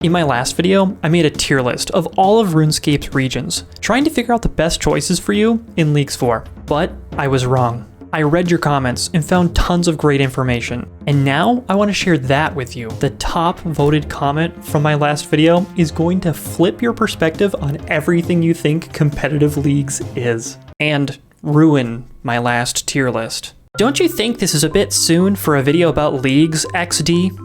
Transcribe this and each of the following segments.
In my last video, I made a tier list of all of RuneScape's regions, trying to figure out the best choices for you in Leagues 4. But I was wrong. I read your comments and found tons of great information. And now I want to share that with you. The top voted comment from my last video is going to flip your perspective on everything you think competitive leagues is, and ruin my last tier list. Don't you think this is a bit soon for a video about leagues, XD?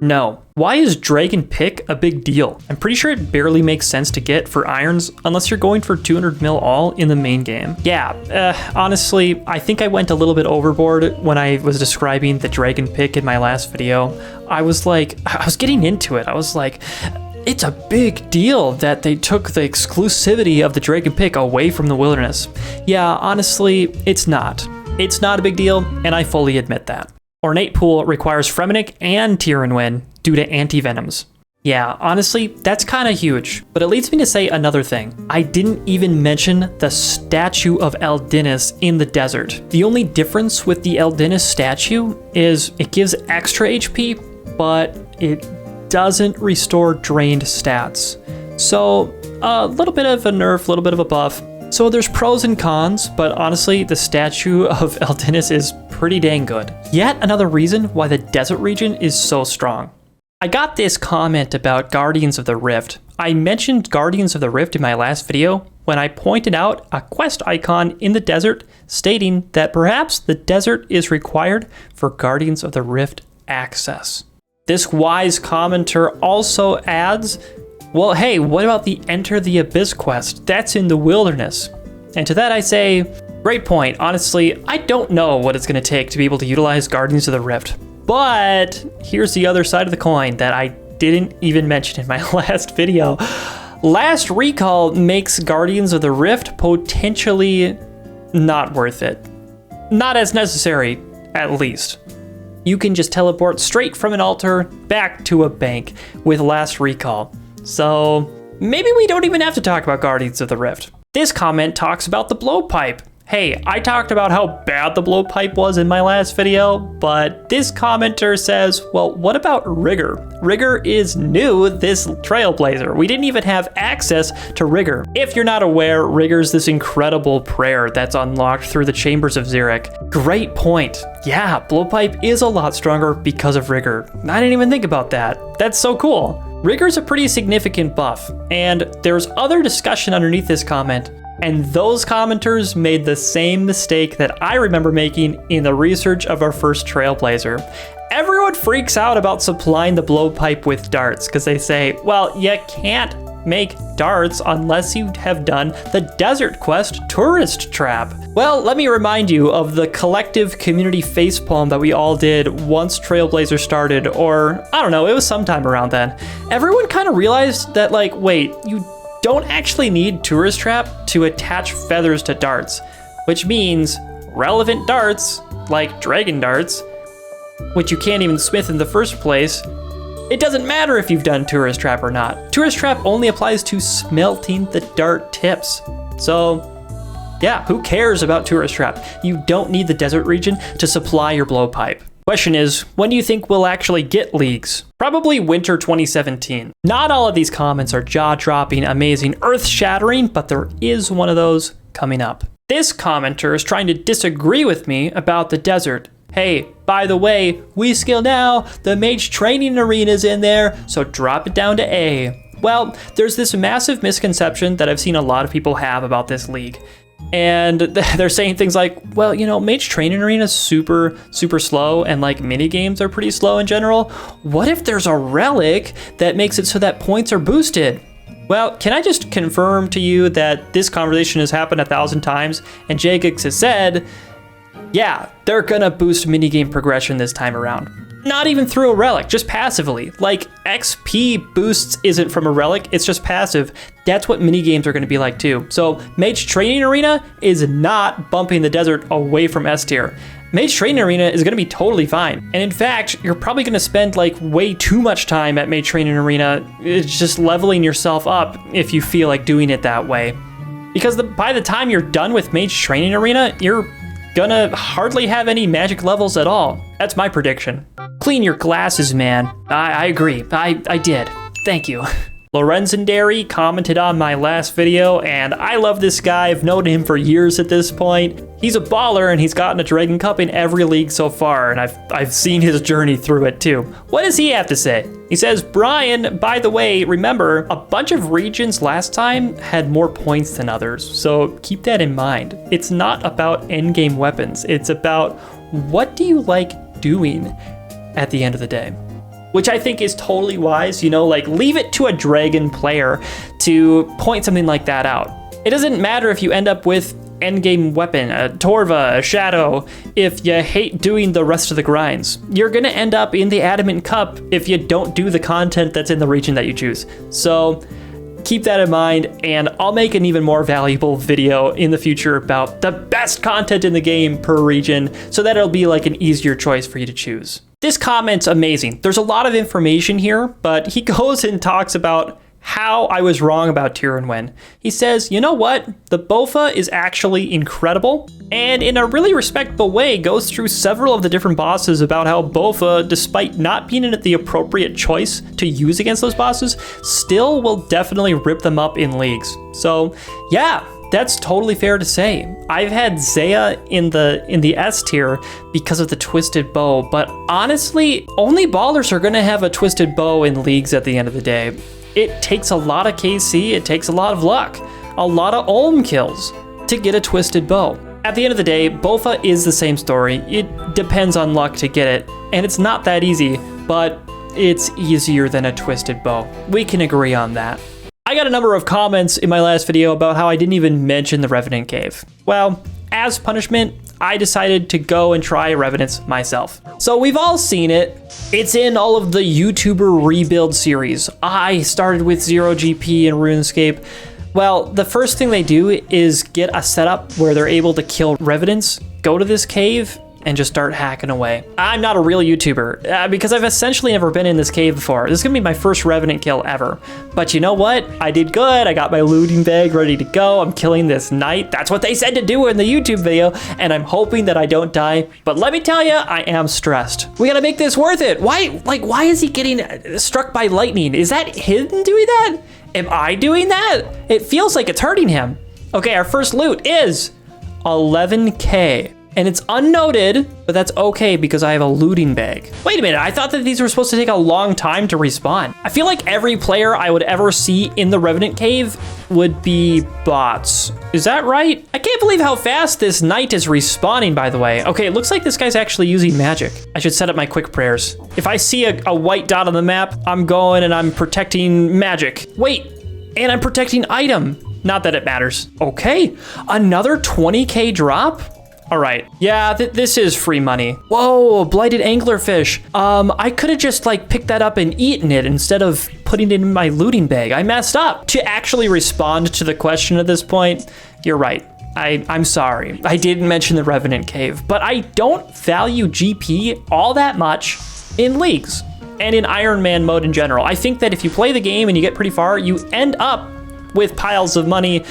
No. Why is Dragon Pick a big deal? I'm pretty sure it barely makes sense to get for irons unless you're going for 200 mil all in the main game. Yeah, honestly, I think I went a little bit overboard when I was describing the Dragon Pick in my last video. I was getting into it. I was like, it's a big deal that they took the exclusivity of the Dragon Pick away from the Wilderness. Yeah, honestly, it's not. It's not a big deal, and I fully admit that. Ornate Pool requires Fremenic and Tyrant Win due to anti-venoms. Yeah, honestly, that's kind of huge. But it leads me to say another thing. I didn't even mention the statue of Eldinis in the desert. The only difference with the Eldinis statue is it gives extra HP, but it doesn't restore drained stats. So a little bit of a nerf, a little bit of a buff. So there's pros and cons, but honestly, the statue of Eldinis is pretty dang good. Yet another reason why the desert region is so strong. I got this comment about Guardians of the Rift. I mentioned Guardians of the Rift in my last video when I pointed out a quest icon in the desert stating that perhaps the desert is required for Guardians of the Rift access. This wise commenter also adds, well, hey, what about the Enter the Abyss quest? That's in the Wilderness. And to that I say, great point. Honestly, I don't know what it's going to take to be able to utilize Guardians of the Rift. But here's the other side of the coin that I didn't even mention in my last video. Last Recall makes Guardians of the Rift potentially not worth it. Not as necessary, at least. You can just teleport straight from an altar back to a bank with Last Recall. So maybe we don't even have to talk about Guardians of the Rift. This comment talks about the blowpipe. Hey, I talked about how bad the blowpipe was in my last video, but this commenter says, well, what about Rigor? Rigor is new this Trailblazer. We didn't even have access to Rigor. If you're not aware, Rigor's this incredible prayer that's unlocked through the Chambers of Xeric. Great point. Yeah, blowpipe is a lot stronger because of Rigor. I didn't even think about that. That's so cool. Rigor's a pretty significant buff, and there's other discussion underneath this comment, and those commenters made the same mistake that I remember making in the research of our first Trailblazer. Everyone freaks out about supplying the blowpipe with darts, because they say, well, you can't make darts unless you have done the Desert Quest Tourist Trap. Well, let me remind you of the collective community facepalm that we all did once Trailblazer started, or I don't know, it was sometime around then. Everyone kind of realized that, like, wait, you don't actually need Tourist Trap to attach feathers to darts, which means relevant darts, like Dragon Darts, which you can't even smith in the first place, it doesn't matter if you've done Tourist Trap or not. Tourist Trap only applies to smelting the dart tips. So, yeah, who cares about Tourist Trap? You don't need the desert region to supply your blowpipe. Question is, when do you think we'll actually get leagues? Probably winter 2017. Not all of these comments are jaw-dropping, amazing, earth-shattering, but there is one of those coming up. This commenter is trying to disagree with me about the desert. Hey, by the way, WeSkillNow, the mage training arena's in there, so drop it down to A. Well, there's this massive misconception that I've seen a lot of people have about this league. And they're saying things like, well, you know, mage training arena's super slow, and like mini games are pretty slow in general. What if there's a relic that makes it so that points are boosted? Well, can I just confirm to you that this conversation has happened 1,000 times, and Jagex has said, yeah, they're gonna boost minigame progression this time around. Not even through a relic, just passively. Like, XP boosts isn't from a relic, it's just passive. That's what minigames are gonna be like too. So, Mage Training Arena is not bumping the desert away from S tier. Mage Training Arena is gonna be totally fine. And in fact, you're probably gonna spend like way too much time at Mage Training Arena. It's just leveling yourself up if you feel like doing it that way. Because by the time you're done with Mage Training Arena, you're gonna hardly have any magic levels at all. That's my prediction. Clean your glasses, man. I agree. I did. Thank you. Lorenzendary commented on my last video, and I love this guy. I've known him for years at this point. He's a baller, and he's gotten a Dragon Cup in every league so far, and I've seen his journey through it too. What does he have to say? He says, Brian, by the way, remember, a bunch of regions last time had more points than others, so keep that in mind. It's not about endgame weapons. It's about what do you like doing at the end of the day. Which I think is totally wise, you know, like leave it to a dragon player to point something like that out. It doesn't matter if you end up with endgame weapon, a Torva, a Shadow, if you hate doing the rest of the grinds. You're gonna end up in the Adamant Cup if you don't do the content that's in the region that you choose. So keep that in mind, and I'll make an even more valuable video in the future about the best content in the game per region, so that it'll be like an easier choice for you to choose. This comment's amazing. There's a lot of information here, but he goes and talks about how I was wrong about Tyr Wen. He says, you know what? The Bofa is actually incredible, and in a really respectable way goes through several of the different bosses about how Bofa, despite not being the appropriate choice to use against those bosses, still will definitely rip them up in leagues. So yeah, that's totally fair to say. I've had Zaya in the S tier because of the twisted bow, but honestly, only ballers are gonna have a twisted bow in leagues at the end of the day. It takes a lot of KC, it takes a lot of luck, a lot of Olm kills to get a twisted bow. At the end of the day, Bofa is the same story. It depends on luck to get it, and it's not that easy, but it's easier than a twisted bow. We can agree on that. I got a number of comments in my last video about how I didn't even mention the Revenant Cave. Well, as punishment, I decided to go and try Revenants myself. So we've all seen it. It's in all of the YouTuber rebuild series. I started with 0 GP in RuneScape. Well, the first thing they do is get a setup where they're able to kill Revenants, go to this cave, and just start hacking away. I'm not a real YouTuber because I've essentially never been in this cave before. This is gonna be my first Revenant kill ever. But you know what? I did good. I got my looting bag ready to go. I'm killing this knight. That's what they said to do in the YouTube video, and I'm hoping that I don't die. But let me tell you, I am stressed. We gotta make this worth it. Why is he getting struck by lightning? Is that him doing that? Am I doing that? It feels like it's hurting him. Okay, our first loot is 11K. And it's unnoted, but that's okay because I have a looting bag. Wait a minute, I thought that these were supposed to take a long time to respawn. I feel like every player I would ever see in the Revenant Cave would be bots. Is that right? I can't believe how fast this knight is respawning, by the way. Okay, it looks like this guy's actually using magic. I should set up my quick prayers. If I see a white dot on the map, I'm going and I'm protecting magic. Wait, and I'm protecting item. Not that it matters. Okay, another 20K drop? All right, yeah, this is free money. Whoa, blighted anglerfish. I could have just like picked that up and eaten it instead of putting it in my looting bag. I messed up. To actually respond to the question at this point, you're right. I'm sorry. I didn't mention the Revenant Cave, but I don't value GP all that much in leagues and in Iron Man mode in general. I think that if you play the game and you get pretty far, you end up with piles of money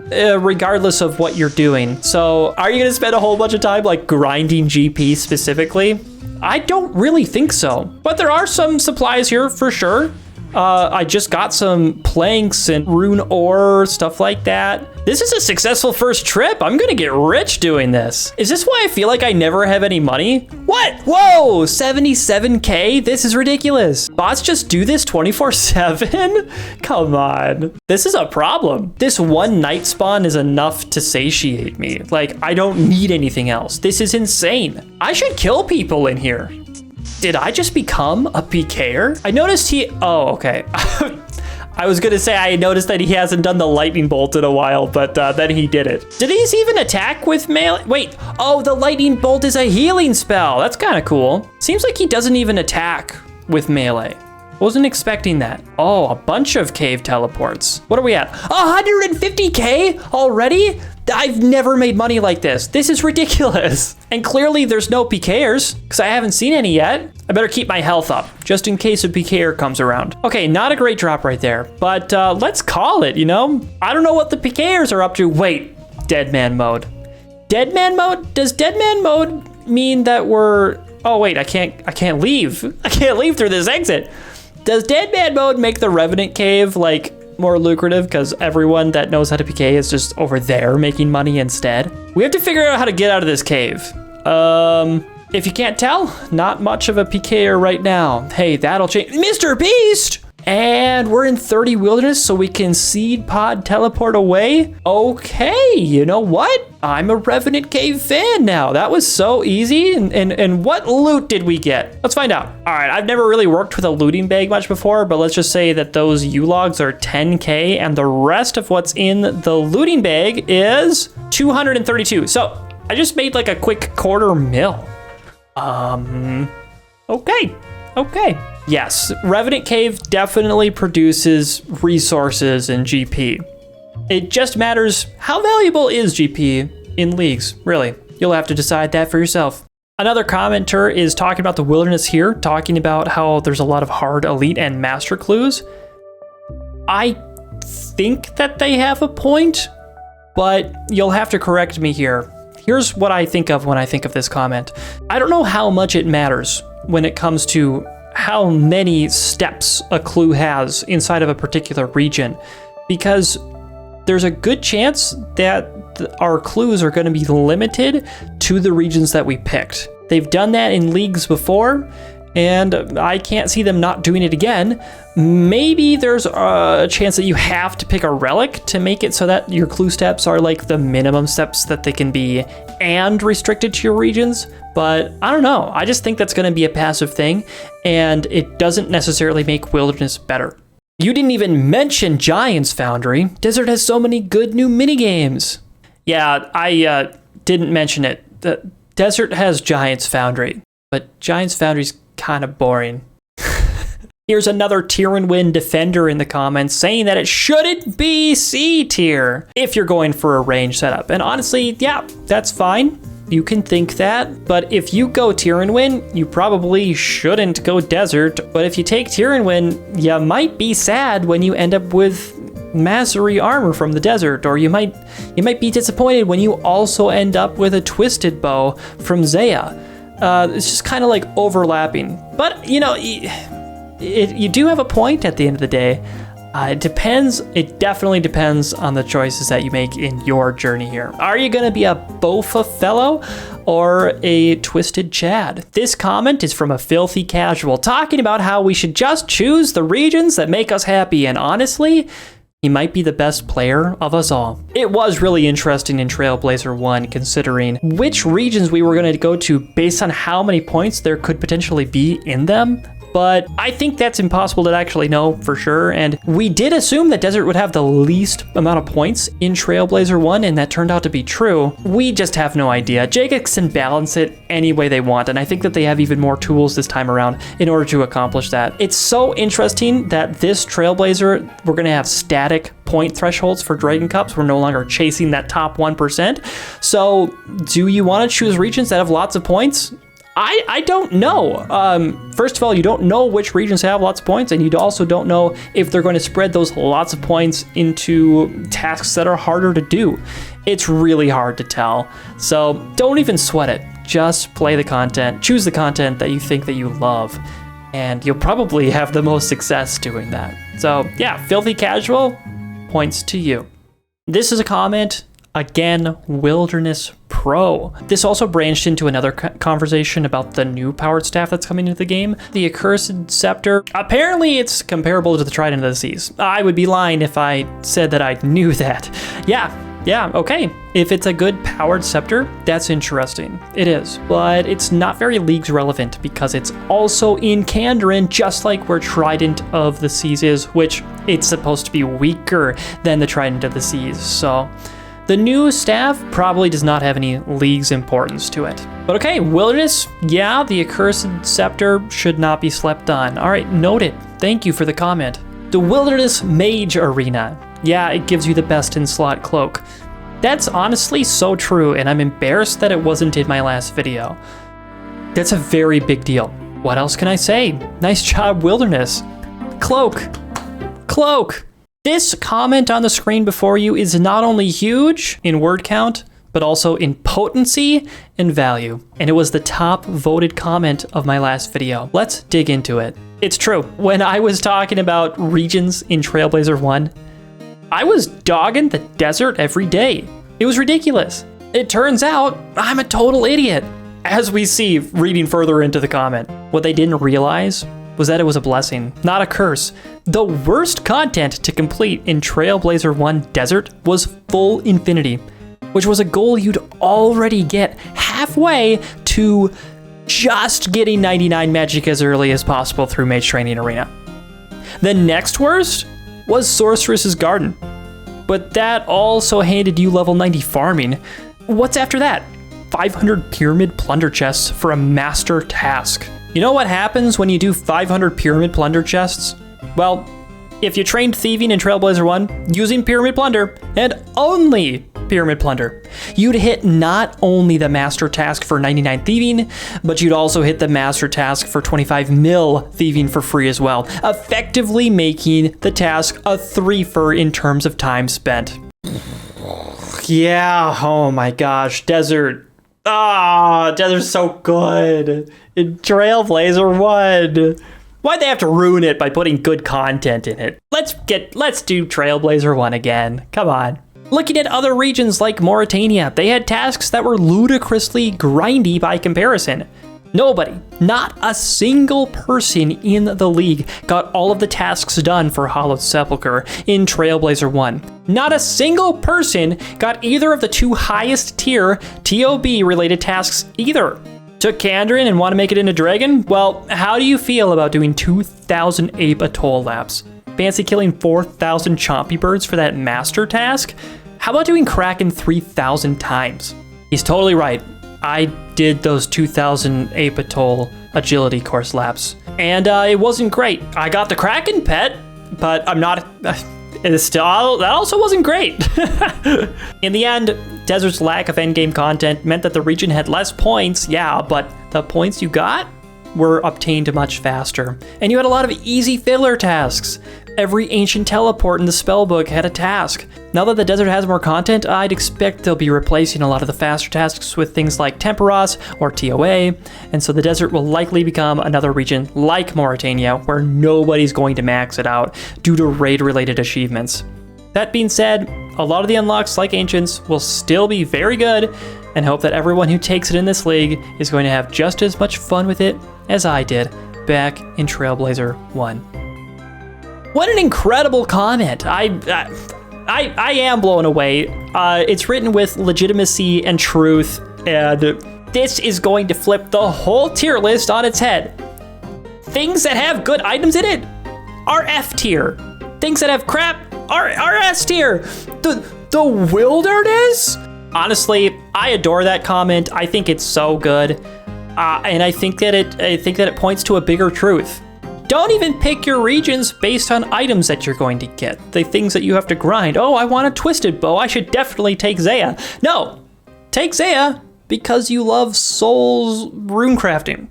regardless of what you're doing. So are you gonna spend a whole bunch of time like grinding GP specifically? I don't really think so, but there are some supplies here for sure. I just got some planks and rune ore, stuff like that. This is a successful first trip. I'm gonna get rich doing this. Is this why I feel like I never have any money? What? Whoa, 77K? This is ridiculous. Bots just do this 24/7? Come on. This is a problem. This one night spawn is enough to satiate me. Like, I don't need anything else. This is insane. I should kill people in here. Did I just become a PKer? I noticed oh, okay. I was gonna say I noticed that he hasn't done the lightning bolt in a while, but then he did it. Do these even attack with melee? Wait, oh, the lightning bolt is a healing spell. That's kind of cool. Seems like he doesn't even attack with melee. Wasn't expecting that. Oh, a bunch of cave teleports. What are we at? 150K already? I've never made money like this. This is ridiculous. And clearly there's no PKers because I haven't seen any yet. I better keep my health up just in case a PKer comes around. Okay, not a great drop right there, but let's call it, you know? I don't know what the PKers are up to. Wait, dead man mode. Dead man mode? Does dead man mode mean that we're, oh wait, I can't leave. I can't leave through this exit. Does Dead Man mode make the Revenant Cave like more lucrative because everyone that knows how to PK is just over there making money instead? We have to figure out how to get out of this cave. If you can't tell, not much of a PKer right now. Hey, that'll change. Mr. Beast! And we're in 30 wilderness, so we can seed pod teleport away. Okay, you know what? I'm a Revenant Cave fan now. That was so easy. And what loot did we get? Let's find out. All right, I've never really worked with a looting bag much before, but let's just say that those U-logs are 10K, and the rest of what's in the looting bag is 232. So I just made like a quick $250,000. Okay. Yes, Revenant Cave definitely produces resources in GP. It just matters how valuable is GP in leagues, really. You'll have to decide that for yourself. Another commenter is talking about the wilderness here, talking about how there's a lot of hard elite and master clues. I think that they have a point, but you'll have to correct me here. Here's what I think of when I think of this comment. I don't know how much it matters when it comes to how many steps a clue has inside of a particular region, because there's a good chance that our clues are going to be limited to the regions that we picked. They've done that in leagues before, and I can't see them not doing it again. Maybe there's a chance that you have to pick a relic to make it so that your clue steps are like the minimum steps that they can be and restricted to your regions. But I don't know. I just think that's going to be a passive thing, and it doesn't necessarily make wilderness better. You didn't even mention Giants Foundry. Desert has so many good new minigames. Yeah, I didn't mention it. The Desert has Giants Foundry, but Giants Foundry's kind of boring. Here's another tier and win defender in the comments saying that it shouldn't be C tier if you're going for a range setup. And honestly, yeah, that's fine. You can think that, but if you go tier and win, you probably shouldn't go desert. But if you take tier and win, you might be sad when you end up with Mastery armor from the desert, or you might be disappointed when you also end up with a twisted bow from Zaya. It's just kind of like overlapping. But you know, you do have a point at the end of the day. It depends. It definitely depends on the choices that you make in your journey here. Are you going to be a Bofa fellow or a twisted Chad? This comment is from a filthy casual talking about how we should just choose the regions that make us happy. And honestly, he might be the best player of us all. It was really interesting in Trailblazer 1 considering which regions we were going to go to based on how many points there could potentially be in them. But I think that's impossible to actually know for sure. And we did assume that Desert would have the least amount of points in Trailblazer 1, and that turned out to be true. We just have no idea. Jagex can balance it any way they want, and I think that they have even more tools this time around in order to accomplish that. It's so interesting that this Trailblazer, we're going to have static point thresholds for Dragon Cups. We're no longer chasing that top 1%. So do you want to choose regions that have lots of points? I don't know. First of all, you don't know which regions have lots of points, and you also don't know if they're going to spread those lots of points into tasks that are harder to do. It's really hard to tell. So don't even sweat it. Just play the content. Choose the content that you think that you love, and you'll probably have the most success doing that. So yeah, Filthy Casual, points to you. This is a comment. Again, Wilderness Pro. This also branched into another conversation about the new powered staff that's coming into the game, the Accursed Scepter. Apparently, it's comparable to the Trident of the Seas. I would be lying if I said that I knew that. Yeah, okay. If it's a good powered scepter, that's interesting. It is, but it's not very Leagues relevant because it's also in Kandarin, just like where Trident of the Seas is, which it's supposed to be weaker than the Trident of the Seas, so the new staff probably does not have any Leagues importance to it. But okay, Wilderness, yeah, the Accursed Scepter should not be slept on. All right, noted. Thank you for the comment. The Wilderness Mage Arena. Yeah, it gives you the best in slot cloak. That's honestly so true, and I'm embarrassed that it wasn't in my last video. That's a very big deal. What else can I say? Nice job, Wilderness. Cloak. This comment on the screen before you is not only huge in word count, but also in potency and value. And it was the top voted comment of my last video. Let's dig into it. It's true. When I was talking about regions in Trailblazer 1, I was dogging the desert every day. It was ridiculous. It turns out I'm a total idiot, as we see reading further into the comment. What they didn't realize was that it was a blessing, not a curse. The worst content to complete in Trailblazer 1 Desert was full infinity, which was a goal you'd already get halfway to just getting 99 magic as early as possible through Mage Training Arena. The next worst was Sorceress's Garden, but that also handed you level 90 farming. What's after that? 500 Pyramid Plunder Chests for a master task. You know what happens when you do 500 Pyramid Plunder Chests? Well, if you trained thieving in Trailblazer 1 using Pyramid Plunder, and only Pyramid Plunder, you'd hit not only the master task for 99 thieving, but you'd also hit the master task for 25 mil thieving for free as well, effectively making the task a threefer in terms of time spent. Yeah, oh my gosh, Desert. Desert's so good. In Trailblazer 1. Why'd they have to ruin it by putting good content in it? Let's do Trailblazer 1 again. Come on. Looking at other regions like Mauritania, they had tasks that were ludicrously grindy by comparison. Nobody, not a single person in the league got all of the tasks done for Hallowed Sepulchre in Trailblazer 1. Not a single person got either of the two highest tier TOB related tasks either. Took Kandrin and want to make it into Dragon? Well, how do you feel about doing 2,000 Ape Atoll laps? Fancy killing 4,000 Chompy Birds for that master task? How about doing Kraken 3,000 times? He's totally right. I did those 2,000 Ape Atoll agility course laps, and it wasn't great. I got the Kraken pet, but I'm not. That also wasn't great. In the end, Desert's lack of endgame content meant that the region had less points, yeah, but the points you got were obtained much faster, and you had a lot of easy filler tasks. Every ancient teleport in the spellbook had a task. Now that the desert has more content, I'd expect they'll be replacing a lot of the faster tasks with things like Temporos or TOA, and so the desert will likely become another region like Mauritania, where nobody's going to max it out due to raid-related achievements. That being said, a lot of the unlocks like Ancients will still be very good, and hope that everyone who takes it in this league is going to have just as much fun with it as I did back in Trailblazer 1. What an incredible comment. I am blown away. It's written with legitimacy and truth, and this is going to flip the whole tier list on its head. Things that have good items in it are F tier. Things that have crap are S tier. The wilderness? Honestly, I adore that comment. I think it's so good, and I think that it points to a bigger truth. Don't even pick your regions based on items that you're going to get. The things that you have to grind. Oh, I want a twisted bow. I should definitely take Zaya. No, take Zaya because you love Souls rune crafting.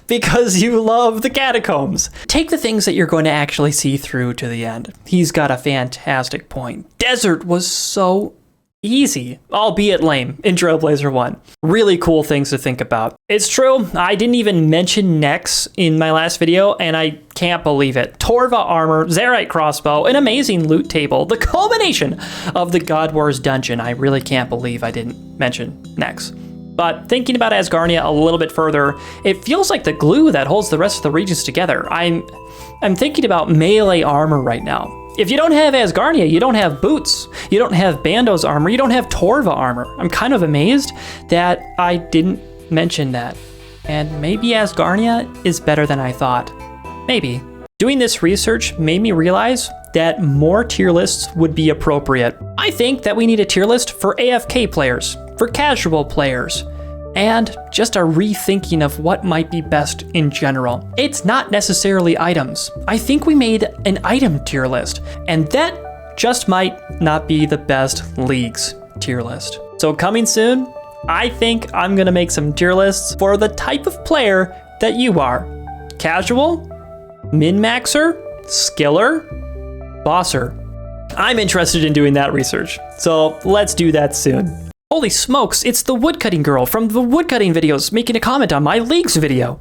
Because you love the catacombs. Take the things that you're going to actually see through to the end. He's got a fantastic point. Desert was so easy, albeit lame, in Trailblazer 1. Really cool things to think about. It's true, I didn't even mention Nex in my last video, and I can't believe it. Torva armor, Zerite crossbow, an amazing loot table, the culmination of the God Wars dungeon. I really can't believe I didn't mention Nex. But thinking about Asgarnia a little bit further, it feels like the glue that holds the rest of the regions together. I'm thinking about melee armor right now. If you don't have Asgarnia, you don't have boots, you don't have Bando's armor, you don't have Torva armor. I'm kind of amazed that I didn't mention that. And maybe Asgarnia is better than I thought. Maybe. Doing this research made me realize that more tier lists would be appropriate. I think that we need a tier list for AFK players, for casual players, and just a rethinking of what might be best in general. It's not necessarily items. I think we made an item tier list, and that just might not be the best league's tier list. So coming soon, I think I'm gonna make some tier lists for the type of player that you are. Casual, min-maxer, skiller, bosser. I'm interested in doing that research, so let's do that soon. Holy smokes, it's the woodcutting girl from the woodcutting videos making a comment on my league's video.